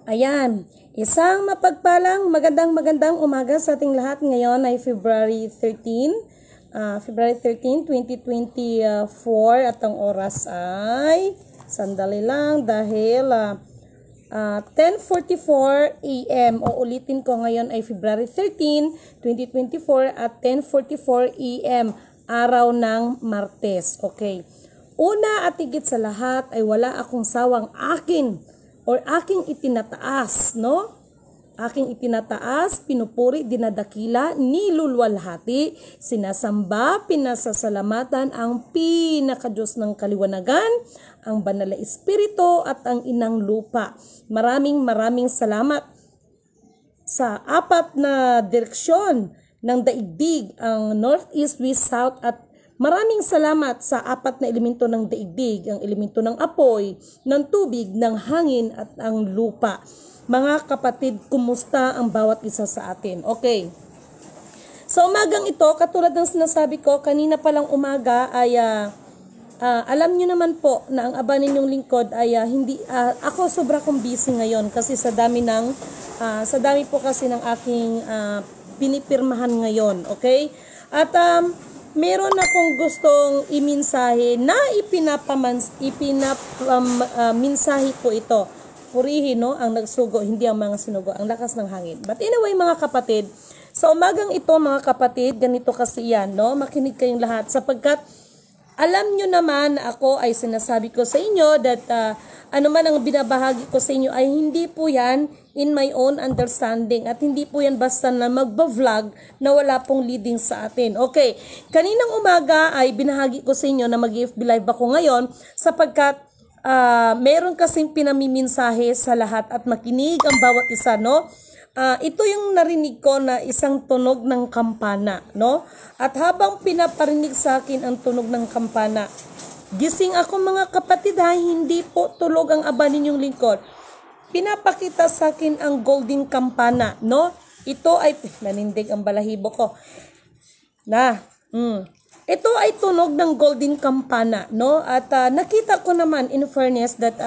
Ayan, isang mapagpalang magandang umaga sa ating lahat. Ngayon ay February 13, 2024 at ang oras ay, sandali lang dahil 10:44 AM. O ulitin ko, ngayon ay February 13, 2024 at 10:44 AM, araw ng Martes. Okay. Una at higit sa lahat ay wala akong sawang aking itinataas, no? Aking itinataas, pinupuri, dinadakila, nilulwalhati, sinasamba, pinasasalamatan ang pinakadiyos ng kaliwanagan, ang banal na espiritu at ang inang lupa. Maraming salamat sa apat na direksyon ng daigdig, ang North, East, West, South at maraming salamat sa apat na elemento ng daigdig, ang elemento ng apoy, ng tubig, ng hangin at ang lupa. Mga kapatid, kumusta ang bawat isa sa atin? Okay. Sa umagang ito, katulad ng sinasabi ko, kanina palang umaga ay alam nyo naman po na ang aba ninyong lingkod ay ako sobra kong busy ngayon kasi sa dami po kasi ng aking pinipirmahan ngayon, okay? At meron akong gustong iminsahe na minsahe ko ito. Purihin, no, ang nagsugo, hindi ang mga sinugo, ang lakas ng hangin. But anyway, mga kapatid, sa umagang ito, mga kapatid, ganito kasi yan, no? Makinig kayong lahat sapagkat alam nyo naman na ako ay sinasabi ko sa inyo that ano man ang binabahagi ko sa inyo ay hindi po yan in my own understanding at hindi po yan basta na magba-vlog na wala pong leading sa atin. Okay, kaninang umaga ay binahagi ko sa inyo na mag-FB live ako ngayon sapagkat meron kasing pinamiminsahe sa lahat at makinig ang bawat isa, no? Ito yung narinig ko na isang tunog ng kampana, no? At habang pinaparinig sa akin ang tunog ng kampana, gising ako mga kapatid ha, hindi po tulog ang aba ninyong lingkod. Pinapakita sa akin ang golden kampana, no? Ito ay, nanindig ang balahibo ko. Ito ay tunog ng golden kampana, no? At nakita ko naman, in fairness, that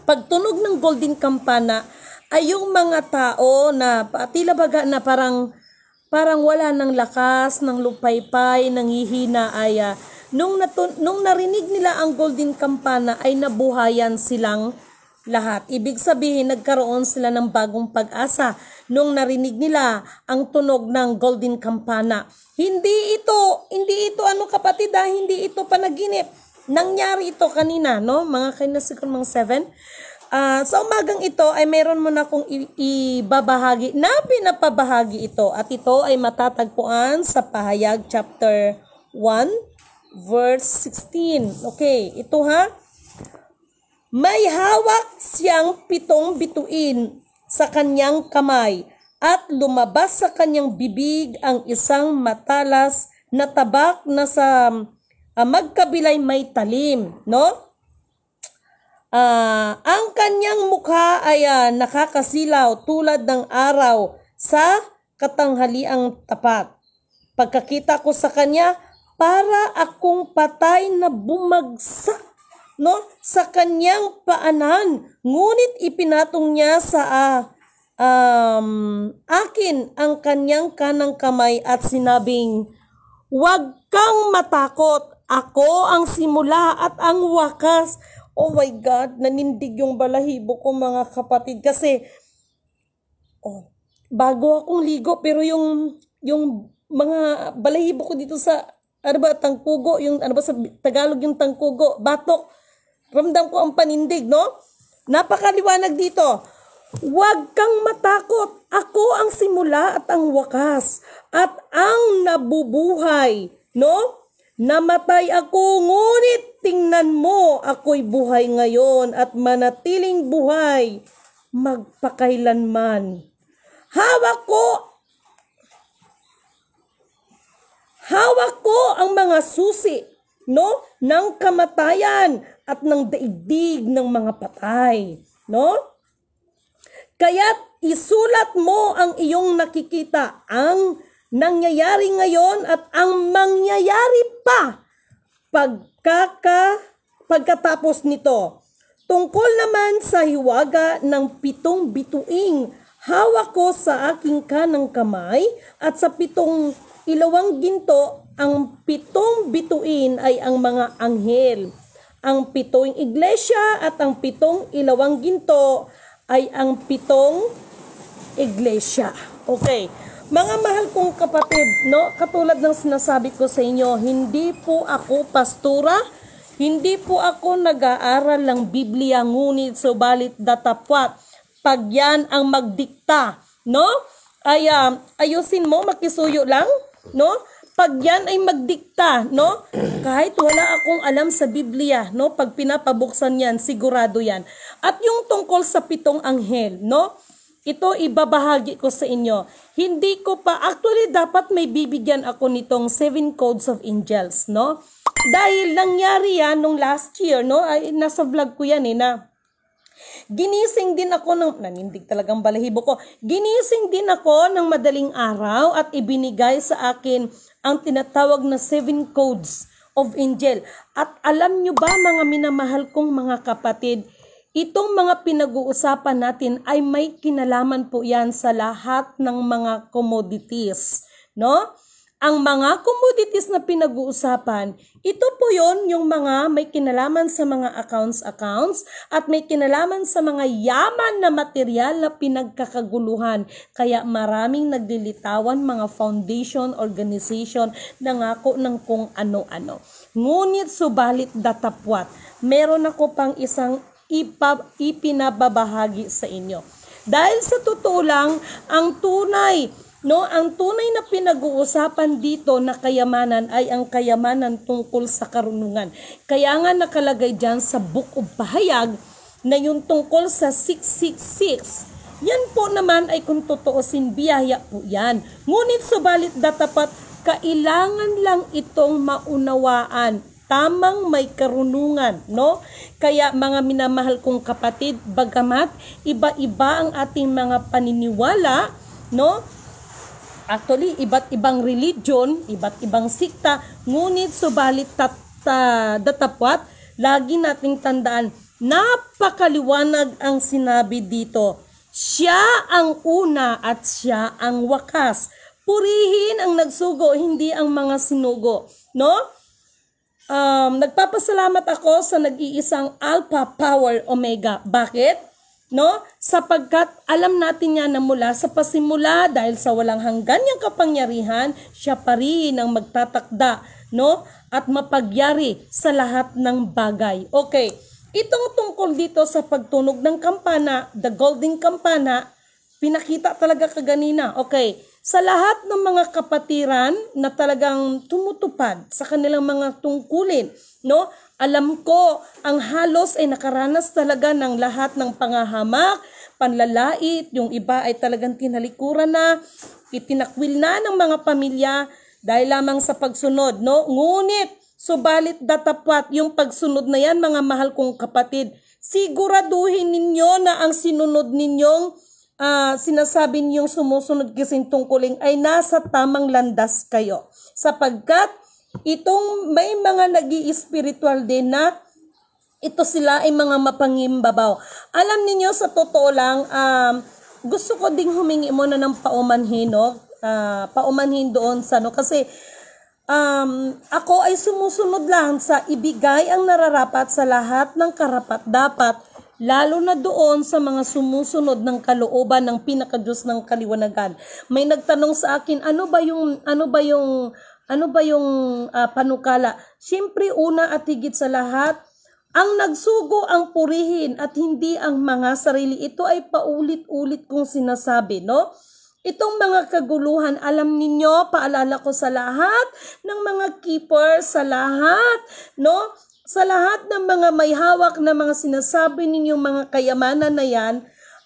pag tunog ng golden kampana, ay yung mga tao na tila baga na parang wala ng lakas, ng lupaypay, nangihina ay nung narinig nila ang golden kampana ay nabuhayan silang lahat. Ibig sabihin nagkaroon sila ng bagong pag-asa nung narinig nila ang tunog ng golden kampana. Hindi ito ano kapatid, hindi ito panaginip. Nangyari ito kanina, no? Mga siguro mga 7. Sa umagang ito ay meron mo na akong ibabahagi na pinapabahagi ito at ito ay matatagpuan sa Pahayag chapter 1 verse 16. Okay, ito ha. May hawak siyang 7 bituin sa kanyang kamay at lumabas sa kanyang bibig ang isang matalas na tabak na sa magkabilay may talim, no? Ang kanyang mukha ay nakakasilaw tulad ng araw sa katanghaliang tapat. Pagkakita ko sa kanya, para akong patay na bumagsak, no, sa kanyang paanan. Ngunit ipinatong niya sa akin ang kanyang kanang kamay at sinabing, "Huwag kang matakot, ako ang simula at ang wakas." Oh my God, nanindig yung balahibo ko mga kapatid kasi bago akong ligo pero yung mga balahibo ko dito sa tangkugo, yung sa Tagalog yung tangkugo, batok. Ramdam ko ang panindig, no? Napakaliwanag dito. Huwag kang matakot, ako ang simula at ang wakas at ang nabubuhay, no? Namatay ako, ngunit tingnan mo, ako'y buhay ngayon at manatiling buhay magpakailanman. Hawak ko ang mga susi, no, ng kamatayan at ng daigdig ng mga patay, no? Kaya't isulat mo ang iyong nakikita, ang nangyayari ngayon at ang mangyayari pa pagkatapos nito. Tungkol naman sa hiwaga ng 7 bituing, hawak ko sa aking kanang kamay at sa 7 ilawang ginto, ang 7 bituin ay ang mga anghel. Ang 7 iglesia at ang 7 ilawang ginto ay ang 7 iglesia. Okay. Mga mahal kong kapatid, no, katulad ng sinasabi ko sa inyo, hindi po ako pastora, hindi po ako nag-aaral ng Biblia, ngunit subalit datapwat. Pag yan ang magdikta, no, ay ayusin mo, makisuyo lang, no, pag yan ay magdikta, no, kahit wala akong alam sa Biblia, no, pag pinapabuksan yan, sigurado yan. At yung tungkol sa 7 anghel, no, ito ibabahagi ko sa inyo. Hindi ko pa, actually dapat may bibigyan ako nitong 7 codes of angels, no? Dahil nangyari yan nung last year, no? Ay, nasa vlog ko yan na ginising din ako ng, nanindig talagang balahibo ko, ginising din ako ng madaling araw at ibinigay sa akin ang tinatawag na 7 codes of angel. At alam nyo ba mga minamahal kong mga kapatid, itong mga pinag-uusapan natin ay may kinalaman po yan sa lahat ng mga commodities, no? Ang mga commodities na pinag-uusapan, ito po yon yung mga may kinalaman sa mga accounts at may kinalaman sa mga yaman na material na pinagkakaguluhan. Kaya maraming naglilitawan mga foundation, organization na ngako ng kung ano-ano. Ngunit subalit datapwat, meron ako pang isang ipinababahagi sa inyo. Dahil sa totoo lang, ang tunay na pinag-uusapan dito na kayamanan ay ang kayamanan tungkol sa karunungan. Kaya nga nakalagay dyan sa Book of Pahayag na yung tungkol sa 666. Yan po naman ay kung totoosin, biyaya po yan. Ngunit subalit datapat, kailangan lang itong maunawaan. Tamang may karunungan, no? Kaya mga minamahal kong kapatid, bagamat iba-iba ang ating mga paniniwala, no? Actually, iba't ibang religion, iba't ibang sikta, ngunit subalit datapwat, lagi nating tandaan, napakaliwanag ang sinabi dito. Siya ang una at siya ang wakas. Purihin ang nagsugo, hindi ang mga sinugo, no? Nagpapasalamat ako sa nag-iisang Alpha Power Omega. Bakit? No? Sapagkat alam natin yan na mula sa pasimula, dahil sa walang hanggan niyang kapangyarihan, siya pa rin ang magtatakda, no? At mapagyari sa lahat ng bagay. Okay, itong tungkol dito sa pagtunog ng kampana, the golden kampana, pinakita talaga kaganina. Okay, sa lahat ng mga kapatiran na talagang tumutupad sa kanilang mga tungkulin, no? Alam ko, ang halos ay nakaranas talaga ng lahat ng pangahamak, panlalait, yung iba ay talagang tinalikuran na, itinakwil na ng mga pamilya dahil lamang sa pagsunod, no? Ngunit, subalit datapwat yung pagsunod na yan, mga mahal kong kapatid, siguraduhin ninyo na ang sinunod ninyong sinasabi niyong sumusunod kasing tungkulin ay nasa tamang landas kayo. Sapagkat itong may mga nag-i-spiritual din na ito sila ay mga mapangimbabaw. Alam niyo sa totoo lang, gusto ko ding humingi muna ng paumanhin, no? Paumanhin doon sa kasi ako ay sumusunod lang sa ibigay ang nararapat sa lahat ng karapat-dapat, lalo na doon sa mga sumusunod ng kalooban ng pinakadiyos ng kaliwanagan. May nagtanong sa akin, ano ba yung panukala? Siyempre, una at higit sa lahat, ang nagsugo ang purihin at hindi ang mga sarili. Ito ay paulit-ulit kong sinasabi, no? Itong mga kaguluhan, alam ninyo, paalala ko sa lahat ng mga keepers, sa lahat, no? Sa lahat ng mga may hawak na mga sinasabi ninyong mga kayamanan na yan,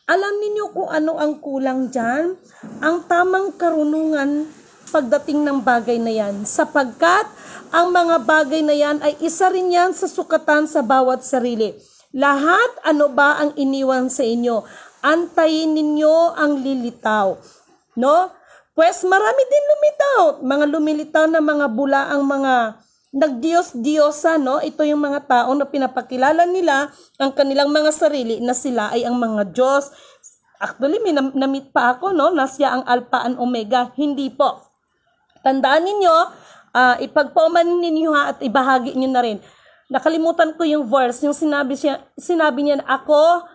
alam ninyo kung ano ang kulang dyan? Ang tamang karunungan pagdating ng bagay na yan. Sapagkat ang mga bagay na yan ay isa rin yan sa sukatan sa bawat sarili. Lahat ano ba ang iniwan sa inyo? Antayin ninyo ang lilitaw. No? Pues marami din lumitaw. Mga lumilitaw na mga bula ang mga nagdiyos-diyosa, no? Ito yung mga tao na pinapakilala nila ang kanilang mga sarili na sila ay ang mga Diyos. Actually, may na-meet pa ako, no? Na siya ang Alpha and Omega. Hindi po. Tandaan ninyo, ipagpauman ninyo at ibahagi nyo na rin. Nakalimutan ko yung verse, yung sinabi niya na ako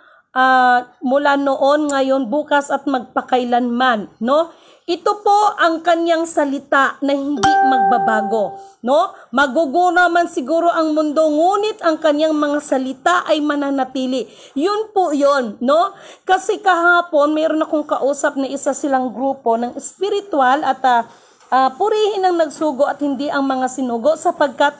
mula noon, ngayon, bukas at magpakailanman, no? Ito po ang kanyang salita na hindi magbabago, no? Maguguna man siguro ang mundo, ngunit ang kanyang mga salita ay mananatili. Yun po yun, no? Kasi kahapon, mayroon akong kausap na isa silang grupo ng spiritual at purihin ang nagsugo at hindi ang mga sinugo sapagkat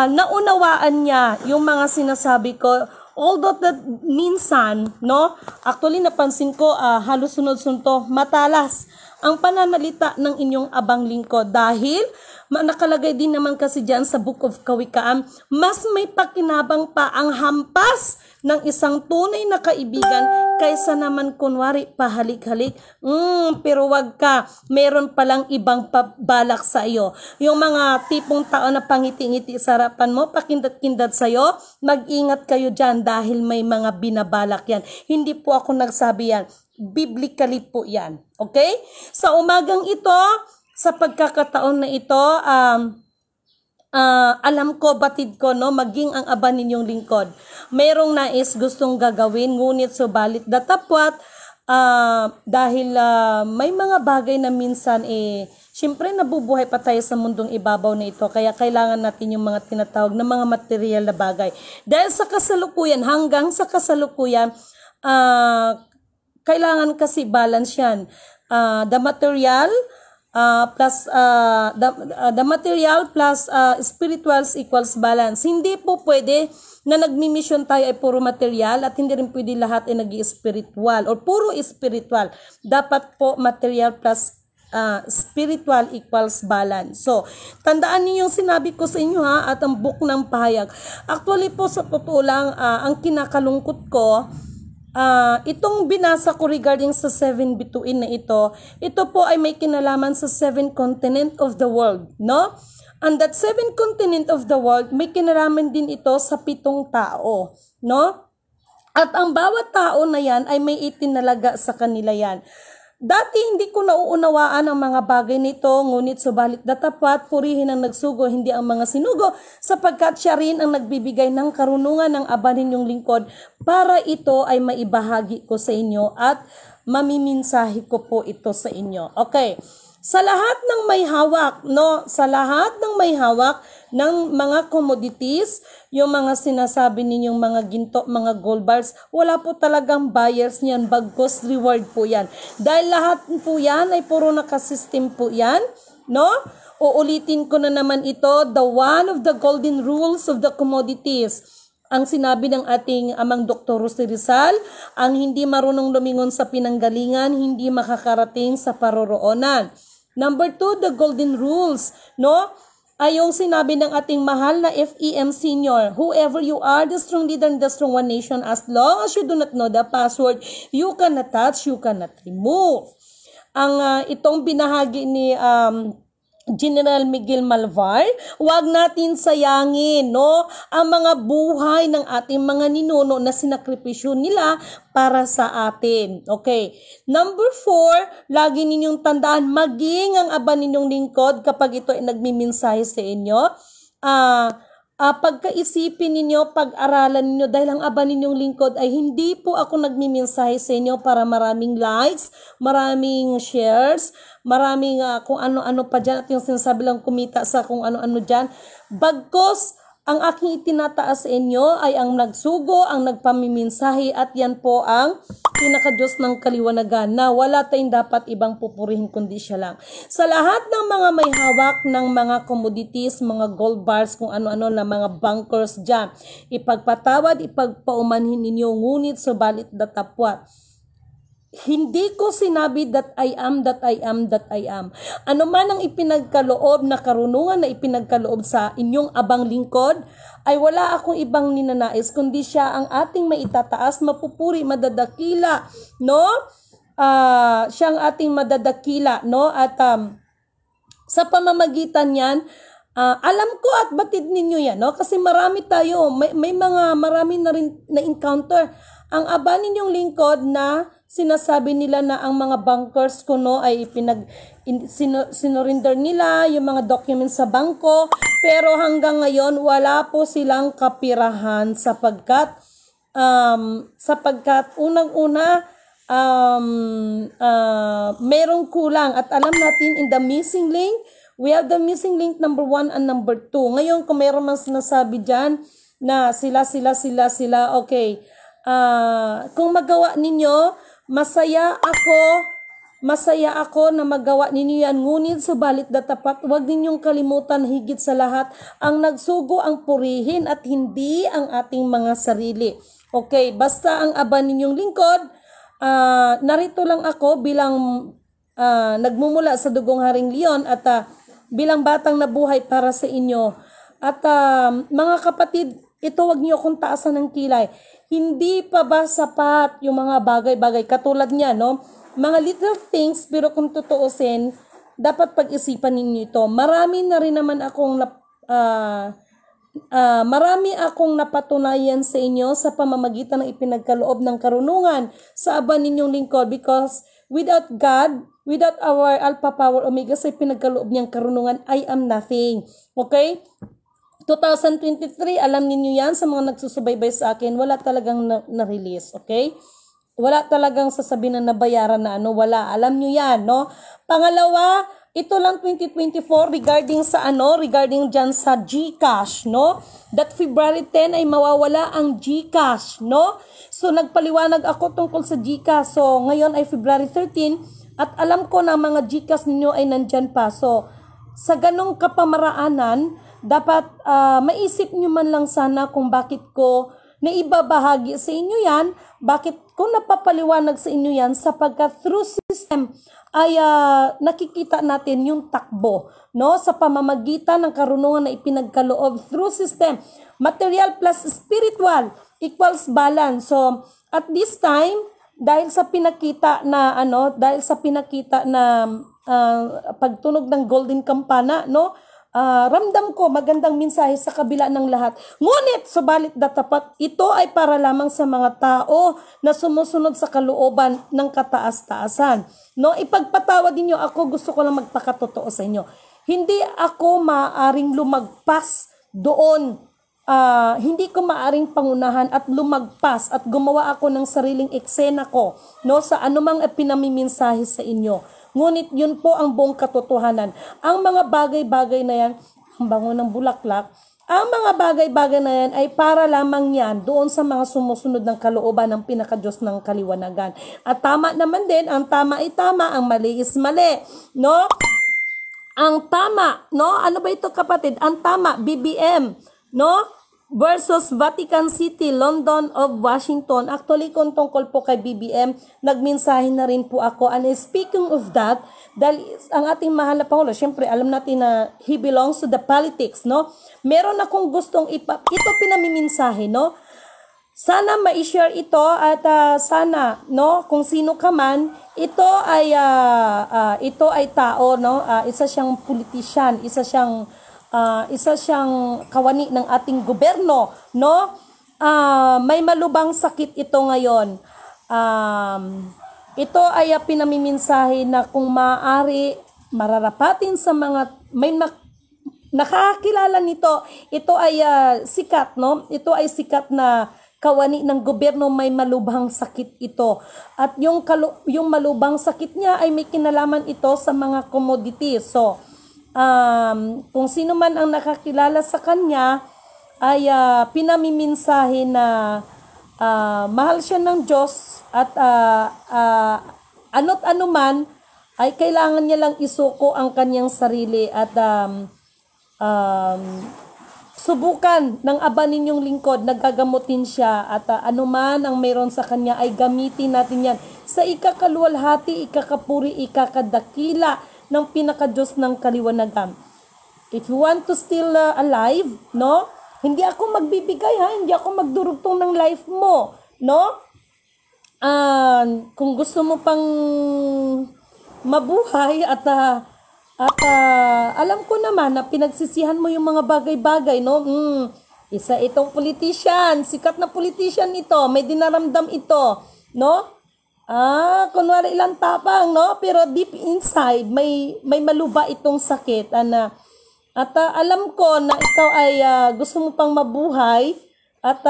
naunawaan niya yung mga sinasabi ko. Although that minsan, no? Actually, napansin ko halos sunod-sunod to, matalas ang pananalita ng inyong abang lingkod dahil nakalagay din naman kasi dyan sa Book of Kawikaan, mas may pakinabang pa ang hampas ng isang tunay na kaibigan kaysa naman kunwari pahalik-halik. Pero wag ka, meron palang ibang balak sa iyo. Yung mga tipong tao na pangiti-ngiti sa harapan mo, pakindat-kindat sa iyo, mag-ingat kayo dyan dahil may mga binabalak yan. Hindi po ako nagsabi yan. Biblically po yan. Okay? Sa umagang ito, sa pagkakataon na ito, alam ko, batid ko, no, maging ang aba ninyong lingkod. Mayroong nais gustong gagawin, ngunit subalit datapwat, dahil may mga bagay na minsan, syempre nabubuhay pa tayo sa mundong ibabaw na ito, kaya kailangan natin yung mga tinatawag na mga material na bagay. Dahil sa kasalukuyan, hanggang sa kasalukuyan, kailangan kasi balance yan. The material plus spiritual equals balance. Hindi po pwede na nagmi-mission tayo ay puro material at hindi rin pwede lahat ay nag-spiritual or puro spiritual. Dapat po material plus spiritual equals balance. So, tandaan niyo yung sinabi ko sa inyo at ang book ng pahayag. Actually po sa totoo lang, ang kinakalungkot ko, itong binasa ko regarding sa 7 bituin na ito po ay may kinalaman sa 7 continent of the world, no? And that 7 continent of the world, may kinalaman din ito sa 7 tao, no? At ang bawat tao na yan ay may itinalaga sa kanila yan. Dati hindi ko nauunawaan ang mga bagay nito, ngunit subalit datapat, purihin ang nagsugo, hindi ang mga sinugo, sapagkat siya rin ang nagbibigay ng karunungan ng aba ninyong lingkod para ito ay maibahagi ko sa inyo at mamiminsahi ko po ito sa inyo. Okay. Sa lahat ng may hawak, no? Sa lahat ng may hawak ng mga commodities, yung mga sinasabi ninyong mga ginto, mga gold bars, wala po talagang buyers niyan, bagkos reward po yan. Dahil lahat po yan ay puro nakasystem po yan, no? Uulitin ko na naman ito, the one of the golden rules of the commodities. Ang sinabi ng ating amang Dr. Rosie Rizal, ang hindi marunong lumingon sa pinanggalingan, hindi makakarating sa paroroonan. Number 2, the golden rules, no? Ay yung sinabi ng ating mahal na FEM Senior, whoever you are, the strong leader in the strong one nation, as long as you do not know the password, you cannot touch, you cannot remove. Ang itong binahagi ni General Miguel Malvar, huwag natin sayangin, no, ang mga buhay ng ating mga ninuno na sinakripisyo nila para sa atin. Okay. Number 4, lagi ninyong tandaan, maging ang aba ninyong lingkod kapag ito ay nagmimensahe sa inyo. Pagkaisipin ninyo, pag-aralan ninyo dahil ang aba ninyong lingkod ay hindi po ako nagmimensahe sa inyo para maraming likes, maraming shares, maraming kung ano-ano pa dyan at yung sinasabi lang kumita sa kung ano-ano dyan. Bagkos, ang aking itinataas sa inyo ay ang nagsugo, ang nagpamimensahe at yan po ang pinaka-Diyos ng kaliwanagan na wala tayong dapat ibang pupurihin kundi siya lang. Sa lahat ng mga may hawak ng mga commodities, mga gold bars, kung ano-ano na mga bankers dyan, ipagpatawad, ipagpaumanhin ninyo, ngunit subalit datapwat. Hindi ko sinabi that I am, that I am, that I am. Ano man ang ipinagkaloob na karunungan na ipinagkaloob sa inyong abang lingkod, ay wala akong ibang ninanais, kundi siya ang ating maitataas, mapupuri, madadakila, no? Siyang ating madadakila, no? At sa pamamagitan niyan, Alam ko at batid ninyo yan, no? Kasi marami tayo, marami na rin na-encounter. Ang aba ninyong lingkod na sinasabi nila na ang mga bankers ko, no, ay sinurinder nila yung mga documents sa bangko, pero hanggang ngayon wala po silang kapirahan sapagkat unang-una merong kulang at alam natin in the missing link. We have the missing link number 1 and number 2. Ngayon, kung mayroon man sinasabi dyan na sila, okay. Kung magawa ninyo, masaya ako na magawa ninyo yan. Ngunit subalit datapat, huwag ninyong kalimutan higit sa lahat, ang nagsugo ang purihin at hindi ang ating mga sarili. Okay, basta ang aba ninyong lingkod, narito lang ako bilang nagmumula sa dugong Haring Leon at bilang batang nabuhay para sa inyo. At mga kapatid, ito wag niyo akong taasan ng kilay. Hindi pa ba sapat yung mga bagay-bagay katulad niya, no? Mga little things, pero kung tutuusin, dapat pag-isipan ninyo ito. Marami na rin naman akong marami akong napatunayan sa inyo sa pamamagitan ng ipinagkaloob ng karunungan sa aba ninyong lingkod, because without God, without our Alpha Power Omega sa pinagkaloob niyang karunungan, I am nothing. Okay? 2023, alam niyo yan sa mga nagsusubaybay sa akin, wala talagang na-release. Okay? Wala talagang sasabihin na nabayaran na ano, wala. Alam niyo yan, no? Pangalawa, ito lang 2024 regarding dyan sa GCash, no? That February 10 ay mawawala ang GCash, no? So, nagpaliwanag ako tungkol sa GCash. So, ngayon ay February 13, at alam ko na mga GCash ninyo ay nandyan pa. So, sa ganong kapamaraanan, dapat maisip nyo man lang sana kung bakit ko naibabahagi sa inyo yan, bakit ko napapaliwanag sa inyo yan, sapagkat through system ay nakikita natin yung takbo, no, sa pamamagitan ng karunungan na ipinagkaloob through system. Material plus spiritual equals balance. So, at this time, dahil sa pinakita na pagtunog ng golden kampana, no, ramdam ko magandang mensahe sa kabila ng lahat. Ngunit subalit datapat, ito ay para lamang sa mga tao na sumusunod sa kalooban ng kataas-taasan. No, ipagpatawad niyo ako, gusto ko lang magpakatotoo sa inyo. Hindi ako maaring lumagpas doon. Hindi ko maaring pangunahan at lumagpas at gumawa ako ng sariling eksena ko, no, sa anumang pinamimensahe sa inyo. Ngunit yun po ang buong katotohanan. Ang mga bagay-bagay na yan, ang bango ng bulaklak, ang mga bagay-bagay na yan ay para lamang yan doon sa mga sumusunod ng kalooban ng pinakadiyos ng kaliwanagan. At tama naman din, ang tama ay tama, ang mali is mali, no? Ang tama, no? Ano ba ito, kapatid? Ang tama, BBM, no? Versus Vatican City, London of Washington. Actually, kung tungkol po kay BBM, nagmensahe na rin po ako. And speaking of that, dahil ang ating mahal na Pangulo, syempre, alam natin na he belongs to the politics, no? Meron akong gustong ito pinamimensahe, no? Sana ma-share ito at sana, no, kung sino ka man, ito ay tao, no? Isa siyang politician, isa siyang kawani ng ating gobyerno, no? May malubhang sakit ito ngayon. Ito ay pinamimensahe na kung maaari mararapatin sa mga nakakilala nito. Ito ay sikat, no? Ito ay sikat na kawani ng gobyerno, may malubhang sakit ito. At yung malubhang sakit niya ay may kinalaman ito sa mga commodities. So, kung sino man ang nakakilala sa kanya ay pinamimensahe na mahal siya ng Diyos at ano't ano man ay kailangan niya lang isuko ang kanyang sarili at subukan ng aba ninyong lingkod, nagagamutin siya at anuman ang mayroon sa kanya ay gamitin natin yan sa ikakaluwalhati, ikakapuri, ikakadakila ng pinakadiyos ng kaliwanagan. If you want to still alive, no? Hindi ako magbibigay, ha? Hindi ako magdurugtong ng life mo, no? Kung gusto mo pang mabuhay at At alam ko naman na pinagsisihan mo yung mga bagay-bagay, no? Isa itong politician, sikat na politician ito, may dinaramdam ito, no? Kunwari ilang tapang, no? Pero deep inside, may maluba itong sakit. At alam ko na ikaw ay gusto mo pang mabuhay at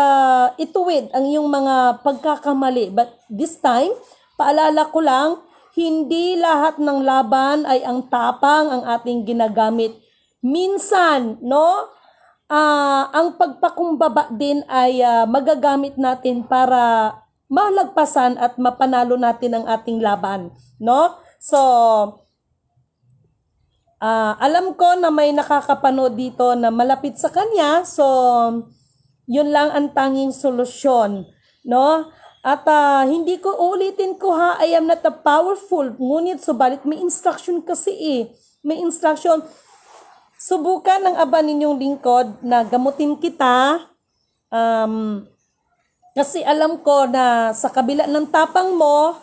ituwid ang iyong mga pagkakamali. But this time, paalala ko lang, hindi lahat ng laban ay ang tapang ang ating ginagamit. Minsan, no? Ang pagpakumbaba din ay magagamit natin para malagpasan at mapanalo natin ang ating laban, no? So, alam ko na may nakakapanood dito na malapit sa kanya, so yun lang ang tanging solusyon, no? At hindi ko ulitin ko ha, I am not a powerful, ngunit subalit may instruction kasi may instruction. Subukan ng aba ninyong lingkod na gamutin kita, kasi alam ko na sa kabila ng tapang mo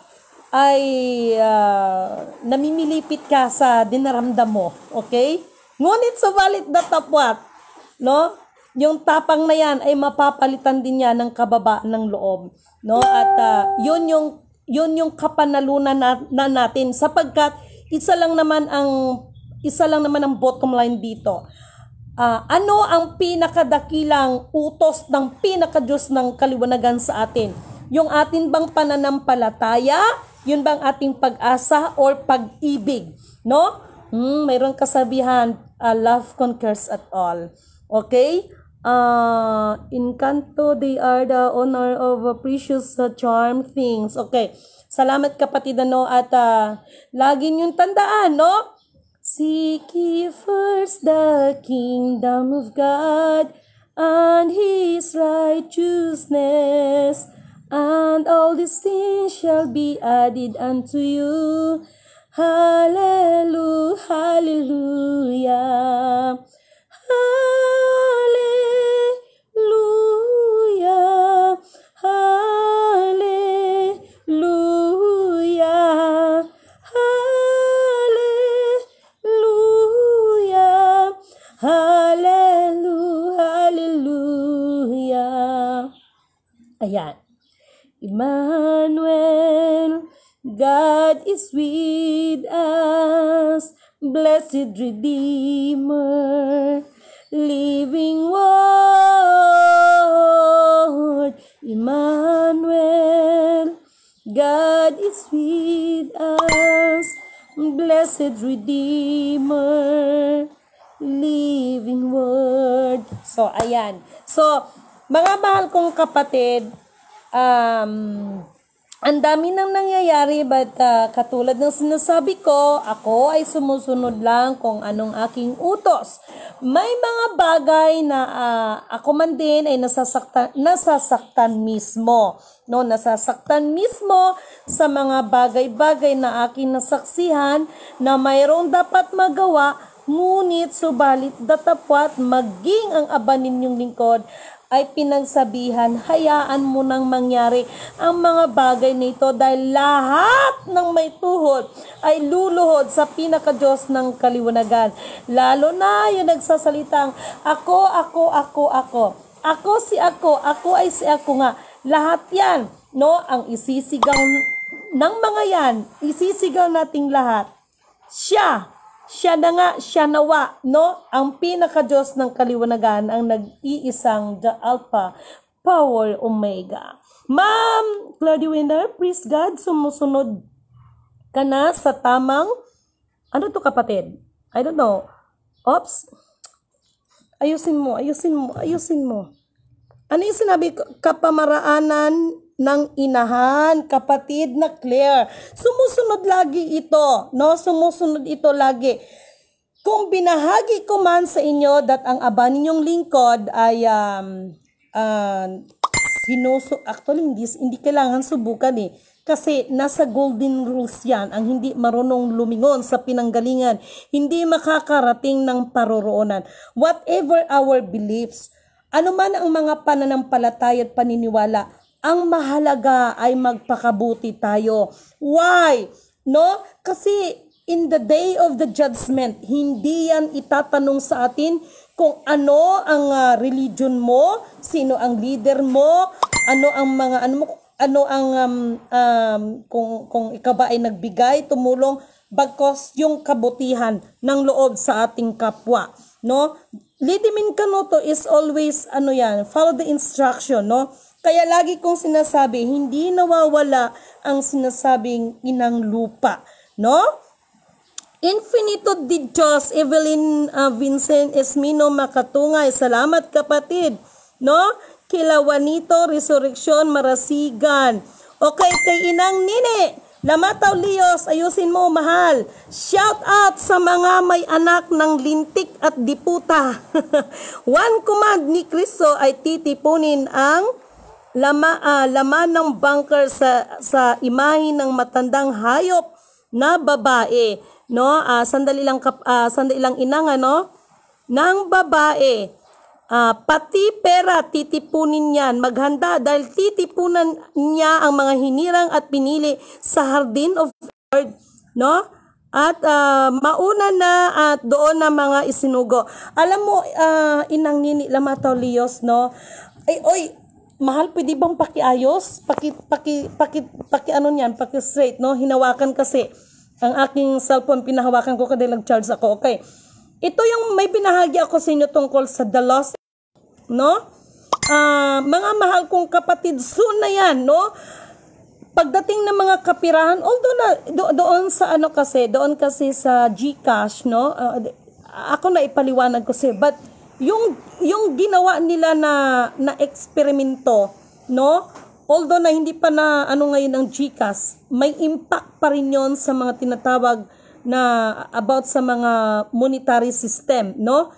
ay namimilipit ka sa dinaramdam mo, okay? Ngunit subalit datapwat, no? Yung tapang na yan ay mapapalitan din niya ng kababa ng loob, no? At yun yung kapanalunan na natin sapagkat isa lang naman ang bottom line dito. Ano ang pinakadakilang utos ng pinakadiyos ng kaliwanagan sa atin? Yung atin bang pananampalataya? Yun bang ating pag-asa or pag-ibig? No? Mayroong kasabihan, love conquers at all. Okay? Encanto, they are the honor of precious charm things. Okay. Salamat kapatid, no? At lagi niyong tandaan, no? Seek ye first the kingdom of God and His righteousness, and all these things shall be added unto you. Hallelujah, hallelujah, hallelujah, hallelujah. Hallelujah. Ayan. Emmanuel, God is with us, blessed Redeemer, living Word. Emmanuel, God is with us, blessed Redeemer, living Word. So, ayan. So, mga mahal kong kapatid, ang dami nang nangyayari, but katulad ng sinasabi ko, ako ay sumusunod lang kung anong aking utos. May mga bagay na ako man din ay nasasaktan mismo. No, nasasaktan mismo sa mga bagay-bagay na aking nasaksihan na mayroong dapat magawa. Ngunit subalit datapwat maging ang aba ninyong lingkod ay pinagsabihan, hayaan mo nang mangyari ang mga bagay nito dahil lahat ng may tuhod ay luluhod sa pinakadiyos ng kaliwanagan. Lalo na yung nagsasalitang, ako ay si ako nga. Lahat yan, no? Ang isisigaw ng mga yan, isisigaw nating lahat. Siya na nga, siya nawa, no? Ang pinaka-Diyos ng kaliwanagan, ang nag-iisang The Alpha, Power, Omega. Ma'am Claudia Winner, praise God, sumusunod ka na sa tamang, ano to kapatid? I don't know. Oops. Ayusin mo. Ano yung sinabi ko? Kapamaraanan ng inahan, kapatid na Claire. Sumusunod lagi ito, no? Sumusunod ito lagi. Kung binahagi ko man sa inyo that ang aba ninyong lingkod ay actually hindi kailangan subukan kasi nasa golden rules yan. Ang hindi marunong lumingon sa pinanggalingan, hindi makakarating ng paroroonan. Whatever our beliefs, ano man ang mga pananampalataya at paniniwala, ang mahalaga ay magpakabuti tayo. Why? No? Kasi in the day of the judgment, hindi yan itatanong sa atin kung ano ang religion mo, sino ang leader mo, ano ang mga ano ang kung ikaw ba ay nagbigay, tumulong, bagkos yung kabutihan ng loob sa ating kapwa, no? Lidimin kanoto is always follow the instruction, no? Kaya lagi kong sinasabi, hindi nawawala ang sinasabing inang lupa, no? Infinito di Diyos, Evelyn Vincent Esmino Makatungay, salamat kapatid, no? Kila Juanito Resurrection Marasigan. Okay, kay Inang Nini Lamataw Lios, ayusin mo mahal. Shout out sa mga may anak ng lintik at diputa. One command ni Kristo ay titipunin ang laman ng bunker sa imahe ng matandang hayop na babae, no? Sandali lang inang ng babae. Pati pera titipunin niyan, maghanda dahil titipunan niya ang mga hinirang at pinili sa Hardin of the Lord, no? At mauna na at doon na mga isinugo. Alam mo, Inang Nini Lamataw Lios, no? Oy, mahal, pwede bang pakiayos? Paki ano niyan, paki straight, no? Hinawakan kasi ang aking cellphone, pinahawakan ko kasi nag-charge ako. Okay. Ito yung may binahagi ako sa inyo tungkol sa the lost, no? Mga mahal kong kapatid, soon na yan, no? Pagdating ng mga kapirahan, although doon kasi sa GCash, no? Ako na ipaliwanag ko siya, but yung ginawa nila na eksperimento, no? Although na hindi pa na ngayon ang GCash, may impact pa rin yon sa mga tinatawag na about sa mga monetary system, no?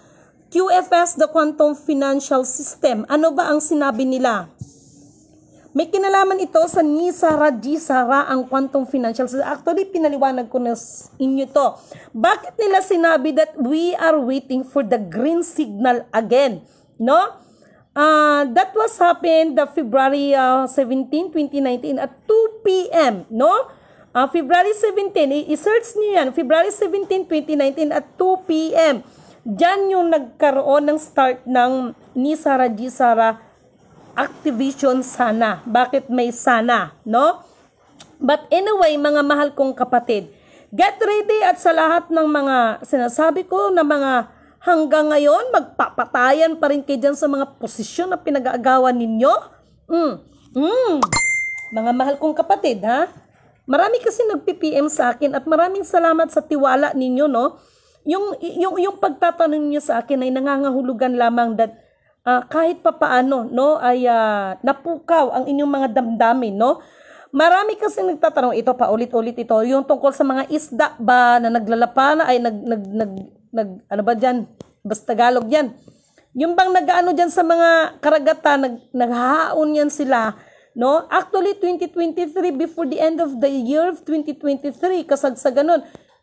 QFS, the Quantum Financial System. Ano ba ang sinabi nila? May kinalaman ito sa NISARA, GSARA, ang Quantum Financial System. Actually, pinaliwanag ko na inyo to. Bakit nila sinabi that we are waiting for the green signal again, no? That was happened the February 17, 2019 at 2 p.m., no? February 17, i-search niyo yan, February 17, 2019 at 2 p.m. Diyan yung nagkaroon ng start ng NISARA, GSARA activation sana. Bakit may sana, no? But anyway, mga mahal kong kapatid, get ready at sa lahat ng mga sinasabi ko na mga hanggang ngayon, magpapatayan pa rin kayo dyan sa mga posisyon na pinag-aagawan ninyo. Mga mahal kong kapatid, ha? Marami kasi nag-PPM sa akin at maraming salamat sa tiwala ninyo, no? Yung pagtatanong niyo sa akin ay nangangahulugan lamang that kahit papaano, no, ay napukaw ang inyong mga damdamin, no? Marami kasi nagtatanong, ito pa ulit-ulit ito, yung tungkol sa mga isda ba na naglalapa na ay ano ba diyan? Basta Tagalog yan. Yung bang nag-ano diyan sa mga karagatan, naghahaon yan sila, no? Actually 2023, before the end of the year of 2023, kasagsagan nun,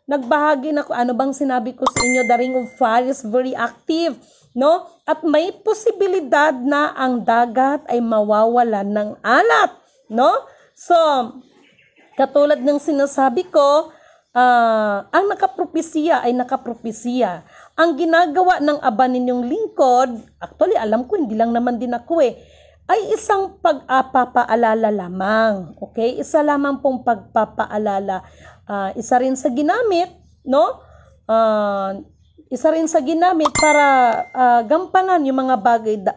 nagbahagi na ko, ano bang sinabi ko sa inyo, the ring of fire is very active, no? At may posibilidad na ang dagat ay mawawalan ng alat, no? So, katulad ng sinasabi ko, ang nakapropesiya ay nakapropesiya. Ang ginagawa ng aba ninyong lingkod, actually alam ko, hindi lang naman din ako ay isang pagpapaalala lamang. Okay? Isa lamang pong pagpapaalala. Isa rin sa ginamit, no? Isa rin sa ginamit para gampanan yung mga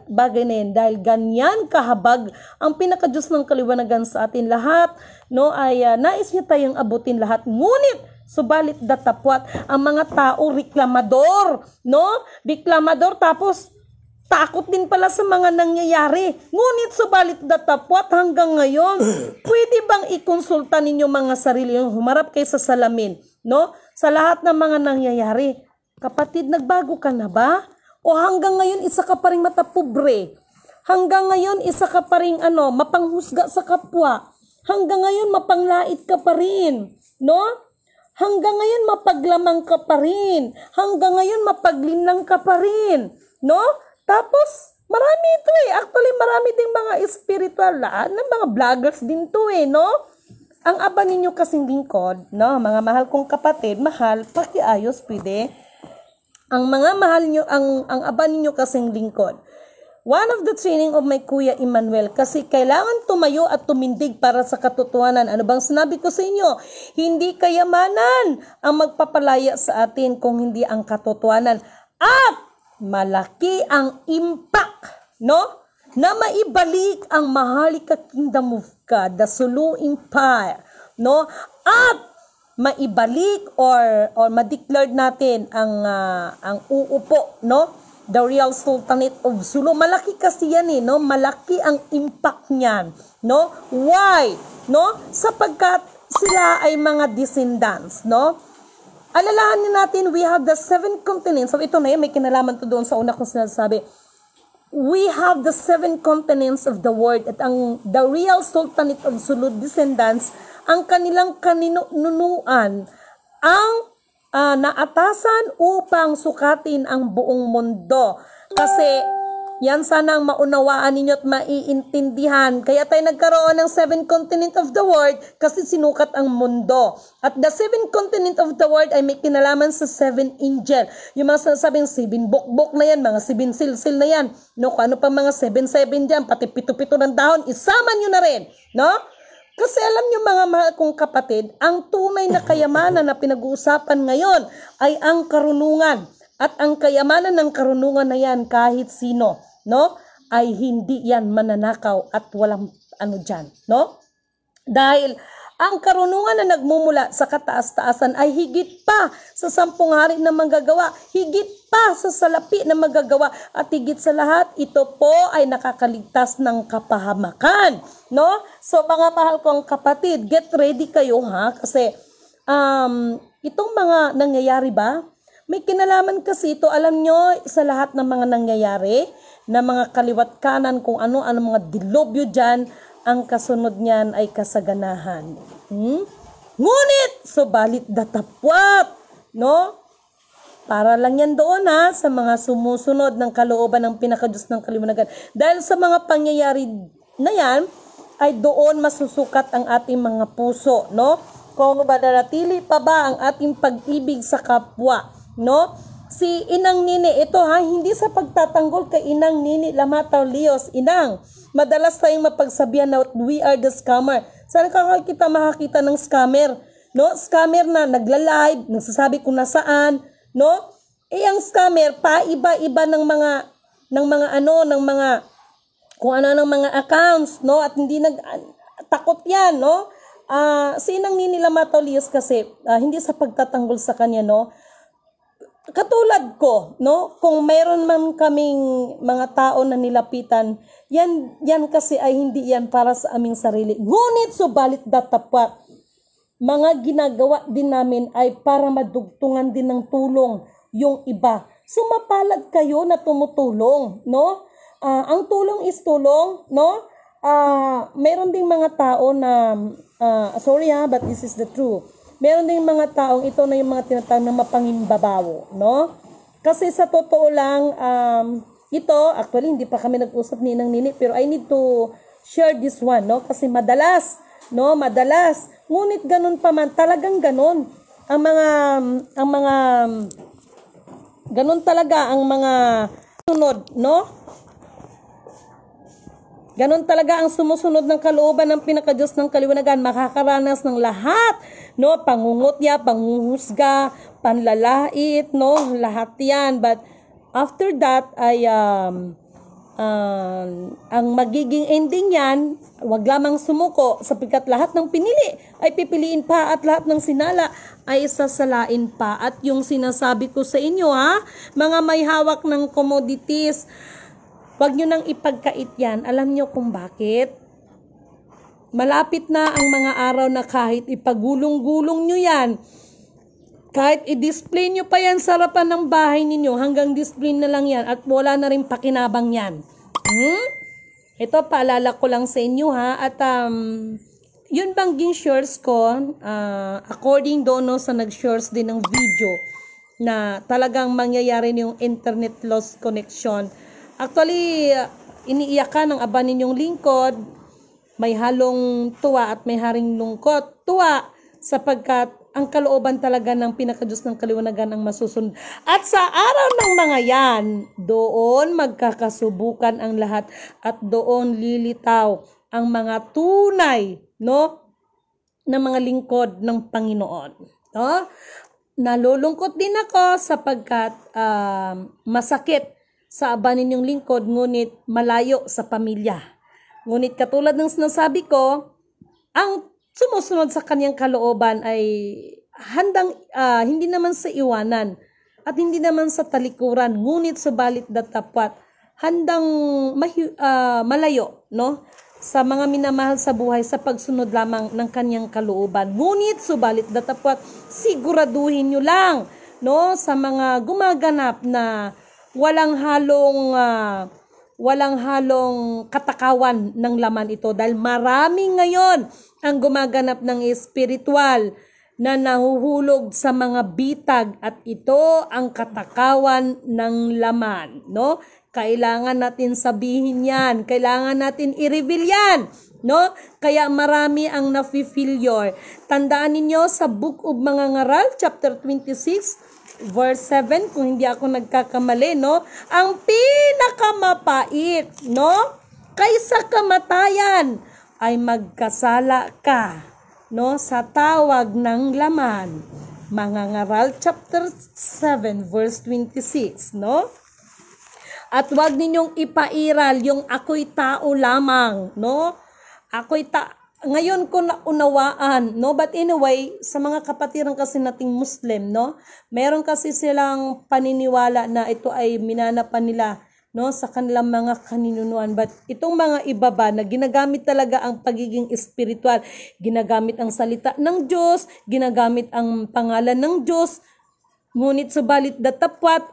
bagay na yun. Dahil ganyan kahabag ang pinakadiyos ng kaliwanagan sa atin lahat, no? Ay nais niya tayong abutin lahat. Ngunit, subalit datapwat, ang mga tao reklamador, no? Reklamador, tapos takot din pala sa mga nangyayari. Ngunit subalit datapwat hanggang ngayon, pwede bang ikonsulta ninyo mga sarili yung humarap kayo sa salamin, no? Sa lahat ng mga nangyayari. Kapatid, nagbago ka na ba? O hanggang ngayon isa ka pa ring matapobre? Hanggang ngayon isa ka pa ring mapanghusga sa kapwa? Hanggang ngayon mapanglait ka pa rin, no? Hanggang ngayon mapaglamang ka pa rin? Hanggang ngayon mapaglinlang ka pa rin, no? Tapos, marami ito Actually, marami ding mga spiritual ng mga vloggers din to no? ang aba ninyo kasing lingkod, no, mga mahal kong kapatid, mahal, pakiayos, pwede. Ang mga mahal nyo, ang aba ninyo kasing lingkod. One of the training of my Kuya Emmanuel, kasi kailangan tumayo at tumindig para sa katotohanan. Ano bang sinabi ko sa inyo? Hindi kayamanan ang magpapalaya sa atin kung hindi ang katotohanan. At malaki ang impact, no? Na maibalik ang Maharlika Kingdom of God, the Sulu Empire, no? At maibalik or ma-declare natin ang uupo, no? The real Sultanate of Sulu. Malaki kasi yan no? Malaki ang impact niyan, no? Why? No? Sapagkat sila ay mga descendants, no? Alalahanin natin, we have the 7 continents. So ito na yun, may kinalaman to doon sa una kong sinasabi. We have the 7 continents of the world at the real Sultanate of Sulu descendants, ang kanilang kaninunuan, ang naatasan upang sukatin ang buong mundo. Kasi yan sana ang maunawaan ninyo at maiintindihan. Kaya tayo nagkaroon ng 7 continent of the world kasi sinukat ang mundo. At the 7 continent of the world ay may kinalaman sa 7 angel. Yung mga sinasabing 7 bukbok na yan, mga 7 silsil na yan. No, kung ano pa mga 7-7 dyan, pati 7 ng dahon, isama nyo na rin. No? Kasi alam nyo mga mahal kong kapatid, ang tunay na kayamanan na pinag-uusapan ngayon ay ang karunungan. At ang kayamanan ng karunungan na yan kahit sino, no, ay hindi yan mananakaw at walang ano dyan, no? Dahil ang karunungan na nagmumula sa kataas-taasan ay higit pa sa 10 hari na manggagawa, higit pa sa salapi na magagawa, at higit sa lahat, ito po ay nakakaligtas ng kapahamakan, no? So mga mahal kong kapatid, get ready kayo kasi itong mga nangyayari ba? May kinalaman kasi ito, alam nyo, sa lahat ng mga nangyayari, na mga kaliwat kanan, kung ano mga dilobyo dyan, ang kasunod niyan ay kasaganahan. Ngunit, subalit datapwat, no? Para lang yan doon sa mga sumusunod ng kalooban ng pinakadiyos ng kaliwanagan. Dahil sa mga pangyayari na yan, ay doon masusukat ang ating mga puso, no? Kung mananatili pa ba ang ating pag-ibig sa kapwa, no? Si Inang Nini, ito hindi sa pagtatanggol kay Inang Nini Lamataw Leos, Inang, madalas tayong mapagsabihan na we are the scammer. Saan makakita ng scammer, no? Scammer na nagla-live, nagsasabi kung nasaan, no? Ang scammer paiba-iba ng mga kung ano ng mga accounts, no? At hindi takot 'yan, no? Si Inang Nini Lamataw Leos kasi hindi sa pagtatanggol sa kanya, no? Katulad ko, no? Kung mayroon man kaming mga tao na nilapitan, yan kasi ay hindi yan para sa aming sarili. Ngunit subalit datapat, mga ginagawa din namin ay para madugtungan din ng tulong yung iba. Sumapalad kayo na tumutulong, no? Ang tulong is tulong, no? Meron ding mga tao na, sorry but this is the truth. Meron ding mga taong ito na yung mga tinatawag na mapangimbabaw, no? Kasi sa totoo lang, ito, actually, hindi pa kami nag-usap ni Inang Nini, pero I need to share this one, no? Kasi madalas, no? Madalas. Ngunit ganun pa man, talagang ganun. Ganun talaga ang mga sunod, no? Ganon talaga ang sumusunod ng kalooban ng pinakadiyos ng kaliwanagan, makakaranas ng lahat, no? Pangungutya, panghuhusga, panlalait, no? Lahat yan. But after that ay ang magiging ending yan, wag lamang sumuko sapagkat lahat ng pinili ay pipiliin pa at lahat ng sinala ay sasalain pa. At yung sinasabi ko sa inyo mga may hawak ng commodities, wag nyo nang ipagkait yan. Alam nyo kung bakit? Malapit na ang mga araw na kahit ipagulong-gulong nyo yan, kahit i-display nyo pa yan sa harapan ng bahay ninyo, hanggang display na lang yan at wala na rin pakinabang yan. Ito, paalala ko lang sa inyo at yun bangging shares ko, according doon sa nag-shares din ng video, na talagang mangyayari yung internet loss connection. Actually, iniiyakan ng aba ninyong lingkod, may halong tuwa at may haring lungkot. tuwa sapagkat ang kalooban talaga ng pinakadiyos ng kaliwanagan ang masusunod. At sa araw ng mga yan, doon magkakasubukan ang lahat at doon lilitaw ang mga tunay, no, na mga lingkod ng Panginoon. No? Nalulungkot din ako sapagkat masakit sa aba ninyong lingkod, ngunit malayo sa pamilya. Ngunit katulad ng sinasabi ko, ang sumusunod sa kanyang kalooban ay handang hindi naman sa iwanan at hindi naman sa talikuran, ngunit subalit datapwat handang malayo, no, sa mga minamahal sa buhay sa pagsunod lamang ng kanyang kalooban. Ngunit subalit datapwat siguraduhin nyo lang, no, sa mga gumaganap na walang halong katakawan ng laman ito, dahil marami ngayon ang gumaganap ng espiritual na nahuhulog sa mga bitag at ito ang katakawan ng laman, no? Kailangan natin sabihin yan, kailangan natin i-reveal yan, no? Kaya marami ang nafi-failure. Tandaan ninyo sa Book of Mga Ngaral, chapter 26, verse 7, kung hindi ako nagkakamali, no? Ang pinakamapait, no, kaysa kamatayan ay magkasala ka, no, sa tawag ng laman. Mga Ngaral chapter 7 verse 26, no? At wag ninyong ipairal yung ako'y tao lamang, no? Ngayon ko naunawaan, no? But anyway, sa mga kapatiran kasi nating Muslim, no? Meron kasi silang paniniwala na ito ay minanapan nila, no, sa kanilang mga kaninunuan. But itong mga iba ba na ginagamit talaga ang pagiging espiritual, ginagamit ang salita ng Diyos, ginagamit ang pangalan ng Diyos, ngunit subalit datapwat,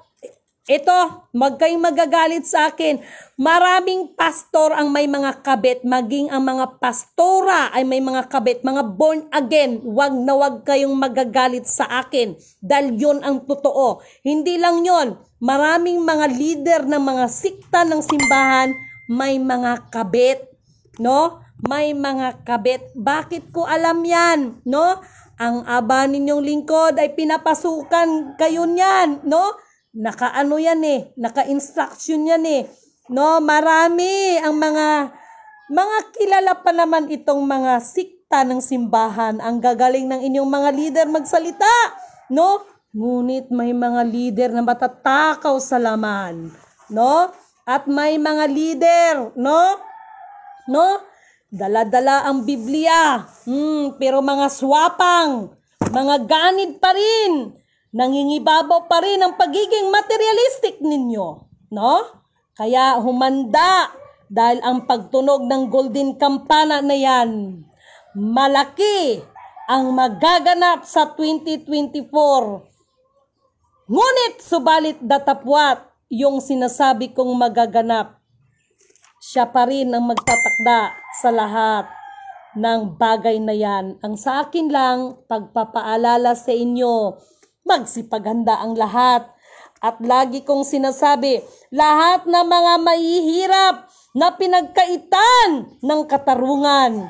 ito, kayong magagalit sa akin. Maraming pastor ang may mga kabit, maging ang mga pastora ay may mga kabit, mga born again. Wag na wag kayong magagalit sa akin dahil yun ang totoo. Hindi lang yun, maraming mga leader ng mga sikta ng simbahan may mga kabit, no? May mga kabit. Bakit ko alam yan, no? Ang aba ninyong lingkod ay pinapasukan kayo niyan, no? Nakaano yan naka-instruction yan no, marami ang mga kilala pa naman itong mga sikta ng simbahan, ang gagaling ng inyong mga leader magsalita, no, ngunit may mga leader na matatakaw sa laman, no, at may mga leader, no, dala-dala ang Biblia, pero mga swapang, mga ganid pa rin, nangingibabaw pa rin ang pagiging materialistic ninyo, no? Kaya humanda dahil ang pagtunog ng golden kampana na yan, malaki ang magaganap sa 2024. Ngunit subalit datapwat yung sinasabi kong magaganap, siya pa rin ang magtatakda sa lahat ng bagay na yan. Ang sa akin lang, pagpapaalala sa inyo, magsipaganda ang lahat. At lagi kong sinasabi, lahat ng mga mahihirap na pinagkaitan ng katarungan,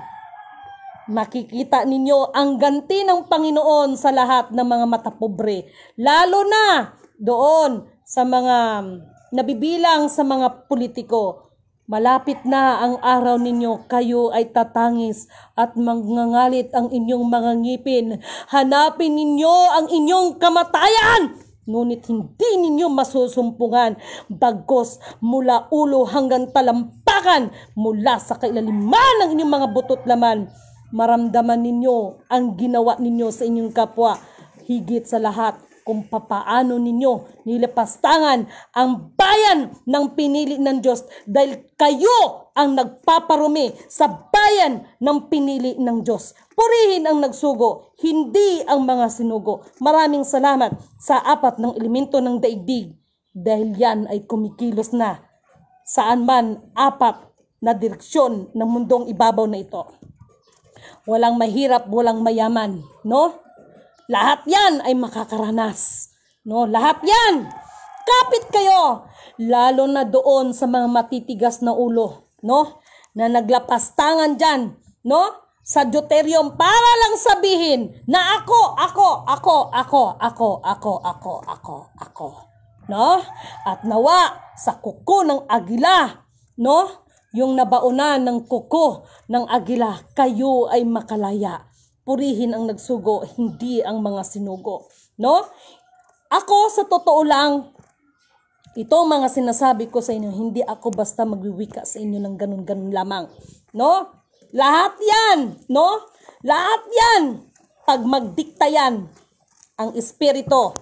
makikita ninyo ang ganti ng Panginoon sa lahat ng mga matapobre. Lalo na doon sa mga nabibilang sa mga politiko. Malapit na ang araw ninyo, kayo ay tatangis at mangangalit ang inyong mga ngipin. Hanapin ninyo ang inyong kamatayan, ngunit hindi ninyo masusumpungan. Bagos mula ulo hanggang talampakan, mula sa kailaliman ng inyong mga butot laman, maramdaman ninyo ang ginawa ninyo sa inyong kapwa. Higit sa lahat, kung papaano ninyo nilapastangan ang bayan ng pinili ng Diyos, dahil kayo ang nagpaparumi sa bayan ng pinili ng Diyos. Purihin ang nagsugo, hindi ang mga sinugo. Maraming salamat sa apat ng elemento ng daigdig, dahil yan ay kumikilos na saan man apat na direksyon ng mundong ibabaw na ito. Walang mahirap, walang mayaman, no? Lahat yan ay makakaranas. No? Lahat yan. Kapit kayo. Lalo na doon sa mga matitigas na ulo. No? Na naglapastangan dyan. No? sa deuterium para lang sabihin na ako. No? At nawa sa kuko ng agila, no? Yung nabaunan ng kuko ng agila, kayo ay makalaya. Purihin ang nagsugo, hindi ang mga sinugo. No? Ako sa totoo lang, itong mga sinasabi ko sa inyo, hindi ako basta magwiwika sa inyo ng ganun-ganun lamang. No? Lahat yan, no? Lahat yan. Pag magdikta yan, ang espiritu.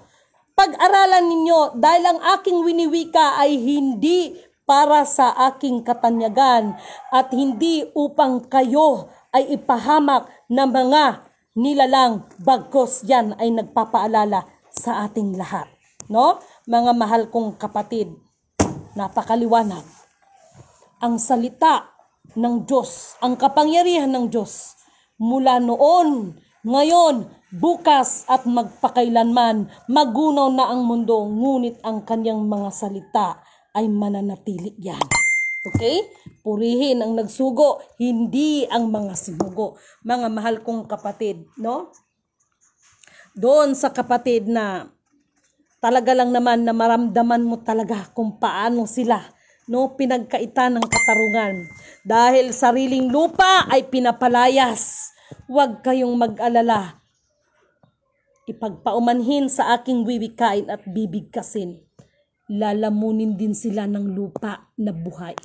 Pag-aralan ninyo, dahil ang aking winiwika ay hindi para sa aking katanyagan at hindi upang kayo ay ipahamak ng mga nilalang, bagkos yan ay nagpapaalala sa ating lahat. No? Mga mahal kong kapatid, napakaliwanag. Ang salita ng Diyos, ang kapangyarihan ng Diyos, mula noon, ngayon, bukas at magpakailanman, magunaw na ang mundo, ngunit ang kanyang mga salita ay mananatili yan. Okay? Purihin ang nagsugo, hindi ang mga sinugo. Mga mahal kong kapatid, no? Doon sa kapatid na talaga lang naman na maramdaman mo talaga kung paano sila, no, pinagkaitan ng katarungan. Dahil sariling lupa ay pinapalayas. Huwag kayong mag-alala. Ipagpaumanhin sa aking wiwikain at bibigkasin. Lalamunin din sila ng lupa na buhay.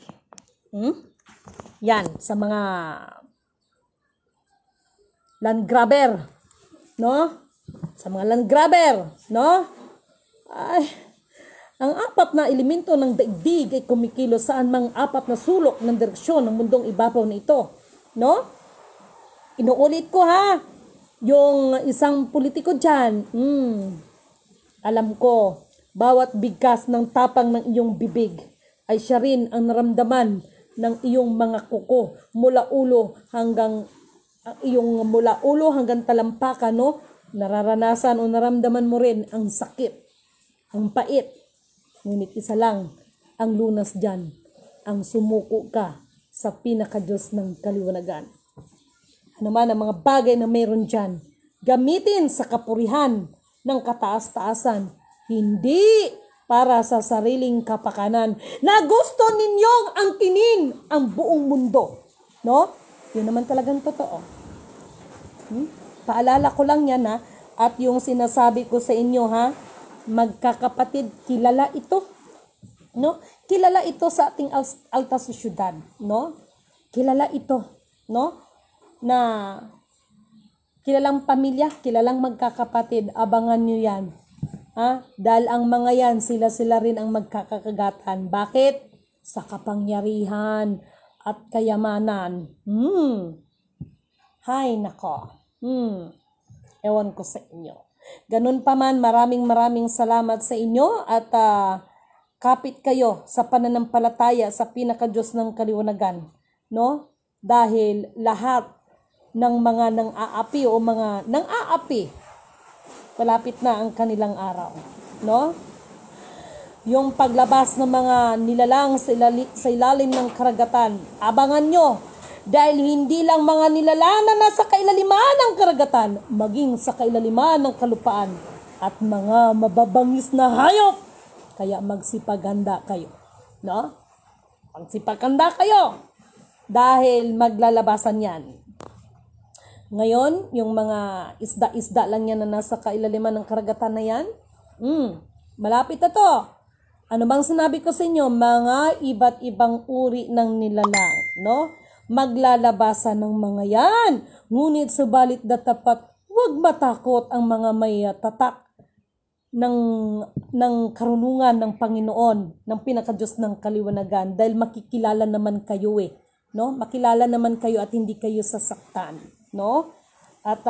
Yan, sa mga land grabber, no? Sa mga land grabber, no? Ay, ang apat na elemento ng daigdig ay kumikilos saan mang apat na sulok ng direksyon ng mundong ibabaw na ito. No? Inuulit ko ha, yung isang politiko dyan, alam ko, bawat bigkas ng tapang ng iyong bibig ay siya rin ang naramdaman ng iyong mga kuko mula ulo hanggang talampakan, no? Nararanasan o naramdaman mo rin ang sakit, ang pait. Ngunit isa lang ang lunas dyan, ang sumuko ka sa pinakadiyos ng kaliwanagan. Ano man ang mga bagay na mayroon dyan, gamitin sa kapurihan ng kataas-taasan, hindi para sa sariling kapakanan na gusto ninyong angkinin ang buong mundo. No? Yun naman talagang totoo. Paalala ko lang yan ha, at yung sinasabi ko sa inyo ha, magkakapatid, kilala ito. No? Kilala ito sa ating alta sosyudad, no? Kilala ito, no? Na kilalang pamilya, kilalang magkakapatid, abangan nyo yan. Ha? Dahil ang mga yan, sila rin ang magkakagatan. Bakit? Sa kapangyarihan at kayamanan. Hay nako. Ewan ko sa inyo. Ganun pa man, maraming salamat sa inyo at kapit kayo sa pananampalataya sa pinakadiyos ng kaliwanagan, no? Dahil lahat ng mga nang-aapi o mga nang-aapi, palapit na ang kanilang araw, no? Yung paglabas ng mga nilalang sa ilalim ng karagatan, abangan nyo. Dahil hindi lang mga nilalang na nasa kailaliman ng karagatan, maging sa kailaliman ng kalupaan at mga mababangis na hayop. Kaya magsipaganda kayo. No? Magsipaganda kayo. Dahil maglalabasan yan. Ngayon, yung mga isda-isda lang yan na nasa kailaliman ng karagatan na yan, malapit na to. Ano bang sinabi ko sa inyo? Mga iba't ibang uri ng nilalang. No? Maglalabasan ng mga yan. Ngunit subalit datapat, huwag matakot ang mga may tatak ng karunungan ng Panginoon, ng pinakadiyos ng kaliwanagan, dahil makikilala naman kayo no? Makilala naman kayo at hindi kayo sasaktan, no? At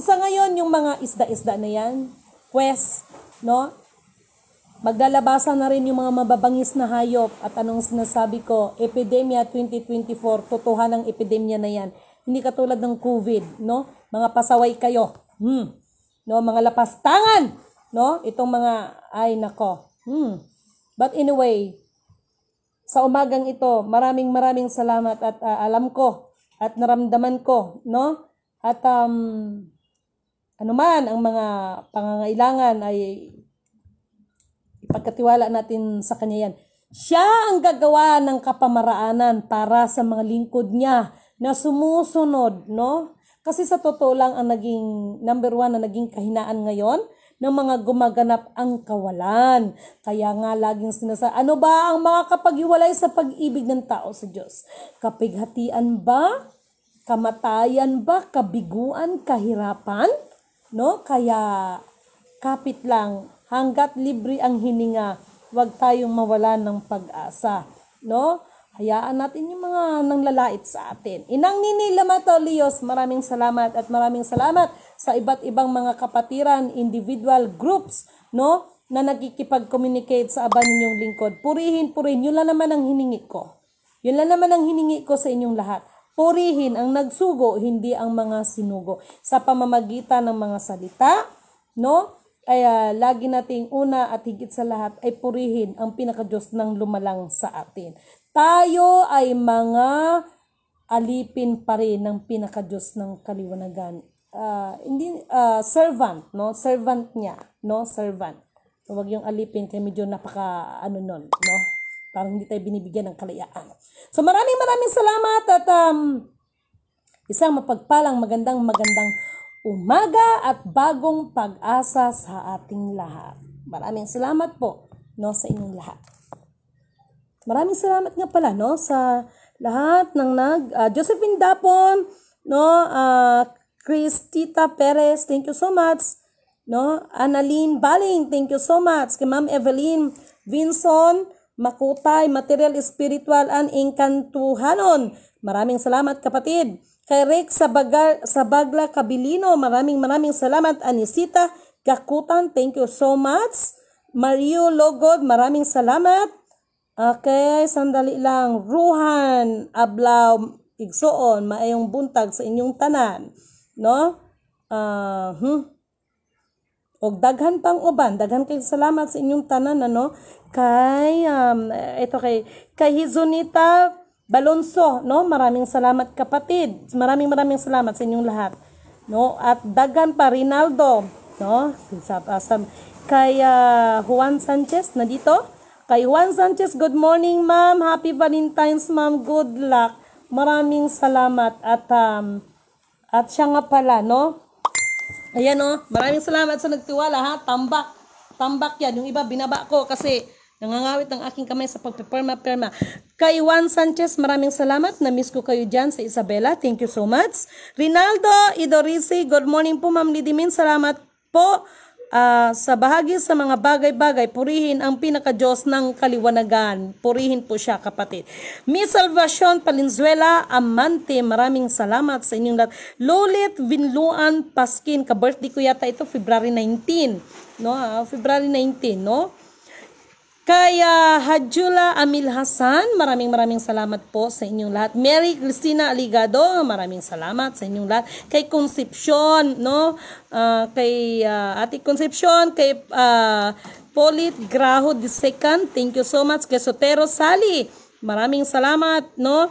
sa ngayon yung mga isda-isda na yan, no? Maglalabasan na rin yung mga mababangis na hayop. At anong sinasabi ko, Epidemya 2024, totohanang epidemya na yan. Hindi katulad ng COVID, no? Mga pasaway kayo. No, mga lapastangan, no? Itong mga ay nako. But anyway, sa umagang ito, maraming salamat at alam ko at naramdaman ko, no? At anuman ang mga pangangailangan ay ipagkatiwala natin sa Kanya yan. Siya ang gagawa ng kapamaraanan para sa mga lingkod niya na sumusunod, no? Kasi sa totoo lang ang naging number 1 na naging kahinaan ngayon ng mga gumaganap ang kawalan. Kaya nga laging sinasabi, ano ba ang makakapaghiwalay sa pag-ibig ng tao sa Diyos? Kapighatian ba? Kamatayan ba? Kabiguan? Kahirapan? No? Kaya kapit lang, hanggat libre ang hininga, huwag tayong mawalan ng pag-asa. No? Hayaan natin yung mga nanglalait sa atin. Inang Nini Lamatolios, maraming salamat at maraming salamat sa iba't ibang mga kapatiran, individual groups, no, na nagkikipag-communicate sa aba ninyong lingkod. Purihin. Yun lang naman ang hiningi ko. Yun lang naman ang hiningi ko sa inyong lahat. Purihin ang nagsugo, hindi ang mga sinugo. Sa pamamagitan ng mga salita, no, ay lagi nating una at higit sa lahat ay purihin ang pinakadiyos ng lumalang sa atin. Tayo ay mga alipin pa rin ng pinakadiyos ng kaliwanagan. Servant, no? Servant niya, no? Servant. Huwag yung alipin kaya medyo napaka nun, no? Parang hindi tayo binibigyan ng kalayaan. So maraming salamat at isang mapagpalang magandang umaga at bagong pag-asa sa ating lahat. Maraming salamat po, no, sa inyong lahat. Maraming salamat nga pala, no, sa lahat ng Josephine Dapon, no, Cristita Perez, thank you so much, no, Annalyn Baling, thank you so much, kay Ma'am Evelyn Vinson Makutay, Material Spiritual and Inkantuhanon, maraming salamat kapatid. Kay Rick Sabagla Kabilino, maraming salamat. Anisita Gakutan, thank you so much. Mario Logod, maraming salamat. Okay, sandali lang. Ruhan Ablaw Igsoon, maayong buntag sa inyong tanan, no? Og daghan pang uban, daghan kay salamat sa inyong tanan, ano? Kay kay Hizunita Balonso, no? Maraming salamat kapatid. Maraming salamat sa inyong lahat, no? At daghan pa Rinaldo, no? Kay Juan Sanchez na dito. Kay Juan Sanchez, good morning ma'am. Happy Valentine's ma'am. Good luck. Maraming salamat at siya nga pala, no? Ayan, no? Maraming salamat sa nagtiwala, ha? Tambak yan. Yung iba binaba ko kasi nangangawit ang aking kamay sa pagpiperma. Kay Juan Sanchez, maraming salamat. Na-miss ko kayo dyan sa Isabela. Thank you so much. Rinaldo Idorisi, good morning po ma'am Lidimin. Salamat po. Sa bahagi sa mga bagay-bagay, purihin ang pinakadiyos ng kaliwanagan. Purihin po siya, kapatid. Miss Salvacion Palinzuela Amante, maraming salamat sa inyong lahat. Lulit Vinluan Paskin, ka-birthday ko yata ito, February 19, no? February 19, no? Kaya Hadjula Amil Hasan, maraming salamat po sa inyong lahat. Mary Cristina Aligado, maraming salamat sa inyong lahat. Kay Concepcion, no? Kay Ate Concepcion, kay Polit Graho II, thank you so much. Kay Sotero Sally, maraming salamat, no?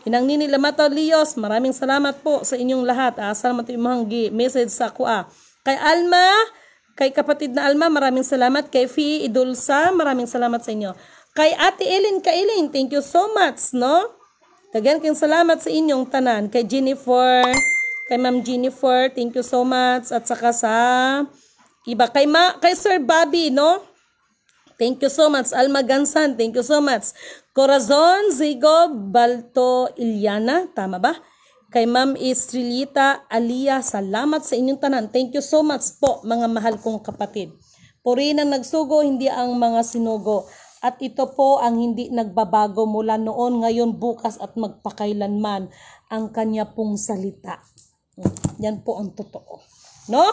Inang Nini Lamatolios, maraming salamat po sa inyong lahat. Salamat yung mga message sa kuha. Kay Alma, kay kapatid na Alma, maraming salamat. Kay Fee Idulsa, maraming salamat sa inyo. Kay Ate Ellen Kailing, thank you so much, no? Daghan kayong salamat sa inyong tanan. Kay Jennifer, kay Ma'am Jennifer, thank you so much. At saka sa iba, kay Sir Bobby, no? Thank you so much. Alma Gansan, thank you so much. Corazon Zigo Balto Iliana, tama ba? Kay Ma'am Estrelita Alia, salamat sa inyong tanan. Thank you so much po, mga mahal kong kapatid. Purihin ang nagsugo, hindi ang mga sinugo. At ito po ang hindi nagbabago mula noon, ngayon, bukas at magpakailanman, ang kanya pong salita. Yan po ang totoo, no?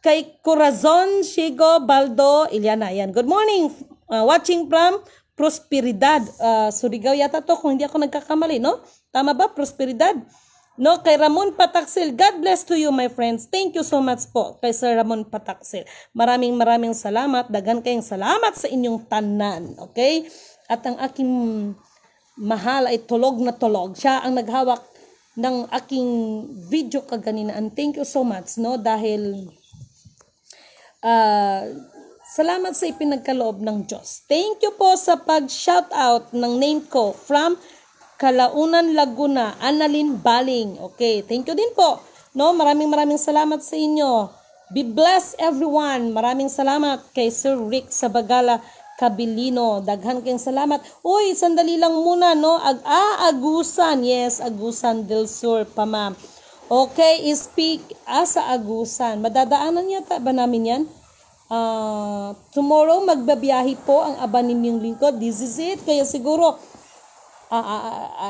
Kay Corazon Shigo Baldo Iliana, yan. Good morning, watching from Prosperidad, Surigao yata to, kung hindi ako nagkakamali, no? Tama ba? Prosperidad. No, kay Ramon Pataksil, God bless to you, my friends. Thank you so much po kay Sir Ramon Pataksil. Maraming salamat. Dagan kayong salamat sa inyong tanan. Okay? At ang aking mahal ay tulog na tulog. Siya ang naghawak ng aking video kaganina. And thank you so much, no? Dahil salamat sa ipinagkaloob ng Diyos. Thank you po sa pag-shoutout ng name ko from Calaunan, Laguna, Annalyn Baling. Okay, thank you din po. No, maraming salamat sa inyo. Be blessed everyone. Maraming salamat kay Sir Rick Sabagala Kabilino. Daghan kayong salamat. Uy, sandali lang muna, no? Agusan. Yes, Agusan del Sur pa, ma'am. Okay, speak sa Agusan. Madadaanan yata ba namin yan? Tomorrow, magbabiyahe po ang aba ninyong lingkod. This is it. Kaya siguro,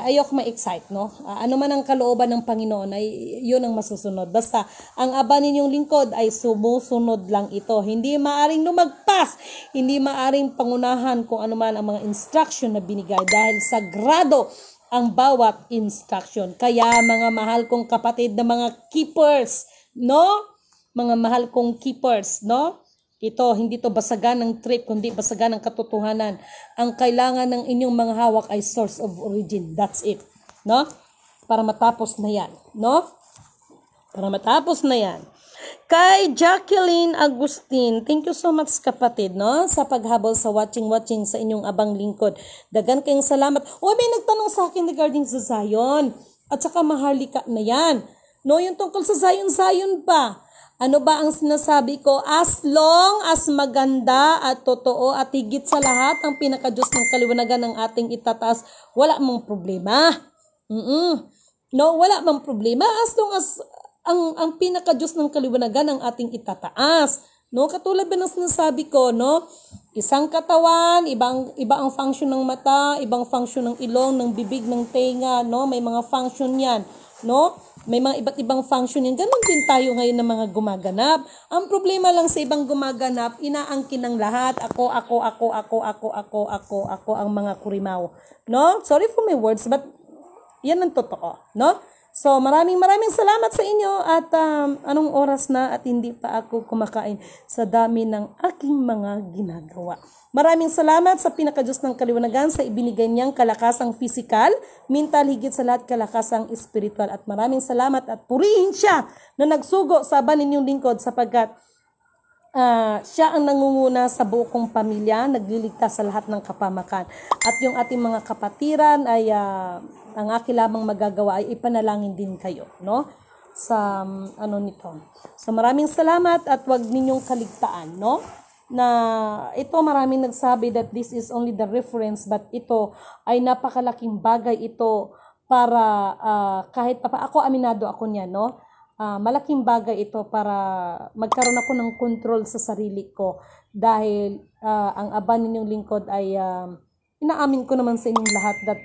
ayok ma-excite, no? Ano man ang kalooban ng Panginoon, ay yun ang masusunod. Basta, ang aba ninyong lingkod ay sumusunod lang ito. Hindi maaring lumagpas, hindi maaring pangunahan kung ano man ang mga instruction na binigay dahil sagrado ang bawat instruction. Kaya mga mahal kong kapatid na mga keepers, no? Mga mahal kong keepers, no? Ito, hindi to basagan ng trip, kundi basagan ng katotohanan. Ang kailangan ng inyong mga hawak ay source of origin. That's it. No? Para matapos na yan. No? Para matapos na yan. Kay Jacqueline Agustin, thank you so much kapatid, no? Sa paghabol sa watching sa inyong abang lingkod. Dagan kayong salamat. O, may nagtanong sa akin regarding sa Zion. At saka Maharlika na yan. No, yung tungkol sa Zion pa. Ano ba ang sinasabi ko? As long as maganda at totoo at higit sa lahat ang pinakadiyos ng kaliwanagan ng ating itataas, wala mong problema. No, wala mong problema as long as ang pinakadiyos ng kaliwanagan ng ating itataas. No, katulad ba ng sinasabi ko, no? Isang katawan, iba ang function ng mata, ibang function ng ilong, ng bibig, ng tenga, no? May mga function 'yan, no? May mga iba't ibang function yan. Ganon din tayo ngayon ng mga gumaganap. Ang problema lang sa ibang gumaganap, inaangkin ng lahat. Ako ang mga kurimaw. No? Sorry for my words, but yan ang totoo. No? So, maraming salamat sa inyo at anong oras na at hindi pa ako kumakain sa dami ng aking mga ginagawa. Maraming salamat sa pinakadiyos ng kaliwanagan sa ibinigay niyang kalakasang physical, mental, higit sa lahat kalakasang spiritual. At maraming salamat at purihin siya na nagsugo sa aba ninyong lingkod sapagkat siya ang nangunguna sa buo kong pamilya, nagliligtas sa lahat ng kapamakan. At yung ating mga kapatiran ay ang aking lamang magagawa ay ipanalangin din kayo, no? Sa nito. So maraming salamat at wag ninyong kaligtaan, no? Na ito maraming nagsabi that this is only the reference, but ito ay napakalaking bagay ito para kahit ako aminado ako niyan, no? Malaking bagay ito para magkaroon ako ng control sa sarili ko dahil ang aba ninyong lingkod ay inaamin ko naman sa inyong lahat that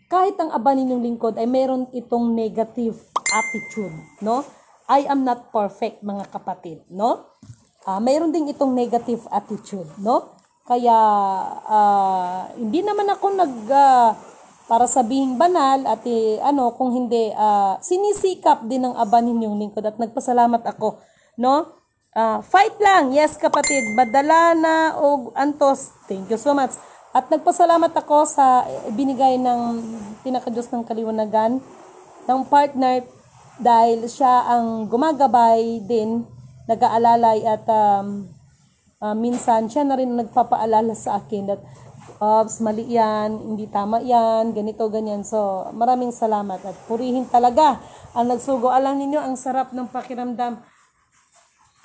kahit ang aba ninyong lingkod ay meron itong negative attitude, no? I am not perfect, mga kapatid, no? Mayroon ding itong negative attitude, no? Kaya hindi naman ako para sabihing banal at kung hindi sinisikap din ng aba ninyong lingkod at nagpasalamat ako, no? Fight lang, yes kapatid, badala na og antos. Thank you so much. At nagpasalamat ako sa binigay ng pinakadiyos ng kaliwanagan ng partner dahil siya ang gumagabay din, nag-aalalay at minsan siya na rin nagpapaalala sa akin that mali yan, hindi tama yan, ganito, ganyan. So, maraming salamat at purihin talaga ang nagsugo. Alam ninyo, ang sarap ng pakiramdam.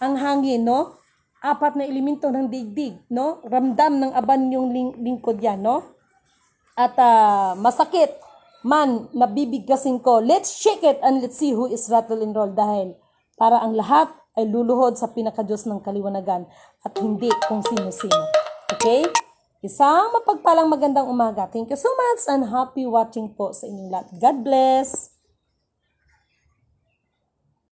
Ang hangin, no? 4 na elemento ng digdig, no? Ramdam ng aban yung lingkod yan, no? At masakit man, nabibigkasin ko. Let's shake it and let's see who is rattle and roll dahil para ang lahat ay luluhod sa pinakadiyos ng kaliwanagan at hindi kung sino-sino. Okay? Isang mapagpalang magandang umaga. Thank you so much and happy watching po sa inyong lahat. God bless!